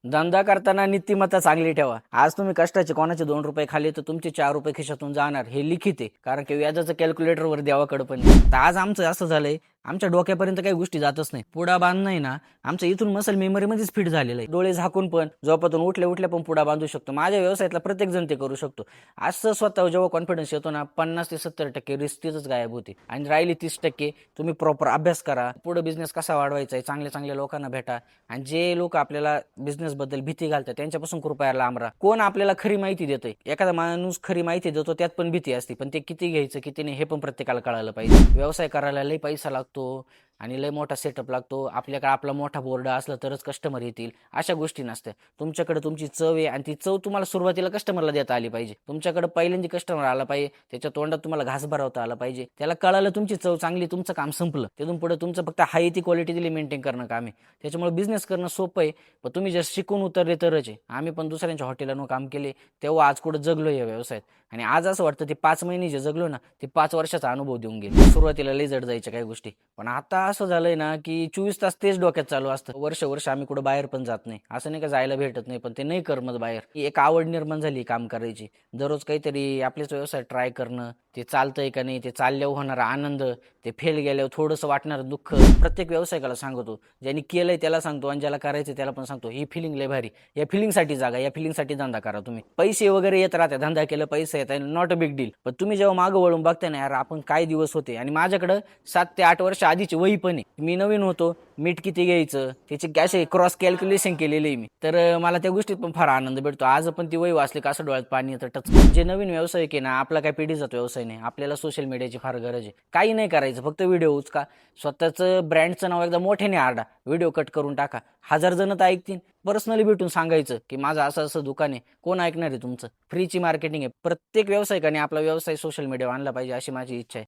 धंदा करताना नीतिमत्ता चांगली ठेवा. आज तुम्ही कष्टाचे कोणाचे 2 रुपये खाल्ले तर तुमचे 4 रुपये खिशातून जाणार, हे लिखित आहे. कारण की व्याजाचं कॅल्क्युलेटरवर देवाकडं पण आहे. तर आज आमचं असं झालंय, आमच्या डोक्यापर्यंत काही गोष्टी जातच नाही. पुडा बांधणं आहे ना, आमचं इथून मसल मेमरीमध्येच फिट झालेलं आहे. डोळे झाकून पण, झोपातून उठल्या उठल्या पण पुडा बांधू शकतो. माझ्या व्यवसायातला प्रत्येक जण ते करू शकतो. असं स्वतःवर जेव्हा कॉन्फिडन्स येतो ना, 50 ते 70% रिस्क तिथंच गायब होते. आणि राहिली 30% तुम्ही प्रॉपर अभ्यास करा. पुढे बिझनेस कसा वाढवायचा आहे, चांगल्या चांगल्या लोकांना भेटा. आणि जे लोक आपल्याला बिझनेस बद्दल भीती घालतात त्यांच्यापासून कृपया लांब राहा. कोण आपल्याला खरी माहिती देतोय? एखादा माणूस खरी माहिती देतो त्यात पण भीती असते, पण ते किती घ्यायचं किती नाही हे पण प्रत्येकाला कळायला पाहिजे. व्यवसाय करायला लई पैसा लागतो आणि लय मोठा सेटअप लागतो. आपल्याकडे आपला मोठा बोर्ड असला तरच कस्टमर येतील, अशा गोष्टी नसत्या. तुमच्याकडे तुमची चव आहे आणि ती चव तुम्हाला सुरुवातीला कस्टमरला देता आली पाहिजे. तुमच्याकडे पहिल्यांदा कस्टमर आला पाहिजे, त्याच्या तोंडात तुम्हाला घास भरवता आला पाहिजे. त्याला कळालं तुमची चव चांगली, तुमचं काम संपलं. तिथून पुढे तुमचं फक्त हाय ती क्वालिटी दिली मेंटेन करणं काम आहे. त्याच्यामुळे बिझनेस करणं सोपं आहे, पण तुम्ही जर शिकून उतरले तरच आहे. आम्ही पण दुसऱ्यांच्या हॉटेलांवर काम केले, तेव्हा आज कुठं जगलो या व्यवसायात. आणि आज असं वाटतं ते 5 महिने जे जगलो ना, ते 5 वर्षाचा अनुभव देऊन गेले. सुरुवातीला लई जड जायच्या काही गोष्टी, पण आता असं झालंय ना, की 24 तास तेच डोक्यात चालू असतं. वर्ष वर्ष आम्ही कुठं बाहेर पण जात नाही. असं नाही का जायला भेटत नाही, पण ते नाही करमत बाहेर. एक आवड निर्माण झाली काम करायची. दररोज काहीतरी आपलेच व्यवसाय ट्राय करणं, ते चालतंय का नाही, ते चालल्यावर होणारा आनंद, ते फेल गेल्यावर थोडंसं वाटणारं दुःख. प्रत्येक व्यावसायिकाला सांगतो, ज्यांनी केलंय त्याला सांगतो आणि ज्याला करायचं त्याला पण सांगतो, ही फिलिंग लय भारी. या फिलिंगसाठी जागा, या फिलिंगसाठी धंदा करा तुम्ही. पैसे वगैरे येत राहतात, धंदा केलं पैसे येत आहे, नॉट अ बिग डील. पण तुम्ही जेव्हा मागं वळून बघताय ना, यार आपण काय दिवस होते. आणि माझ्याकडं 7 ते 8 वर्ष आधीची वही पण आहे. मी नवीन होतो, मीठ किती घ्यायचं त्याची असे क्रॉस कॅल्क्युलेशन केलेली आहे मी. तर मला त्या गोष्टीत पण फार आनंद भेटतो. आज पण ती वही वाचली का असं डोळ्यात पाणी येतं टच. जे नवीन व्यावसायिक आहे ना, आपला काय पिढीचाच व्यवसाय नाही. आपल्याला सोशल मीडियाची फार गरज आहे. काही नाही करायचं, फक्त व्हिडिओ उचका. स्वतःचं ब्रँडचं नाव एकदा मोठ्याने आरडा. व्हिडिओ कट करून टाका. 1000 जण तर ऐकतील. पर्सनली भेटून सांगायचं की माझं असं असं दुकान आहे. कोण ऐकणार आहे तुमचं? फ्रीची मार्केटिंग आहे. प्रत्येक व्यावसायिकाने आपला व्यवसाय सोशल मीडियावर आणला पाहिजे अशी माझी इच्छा आहे.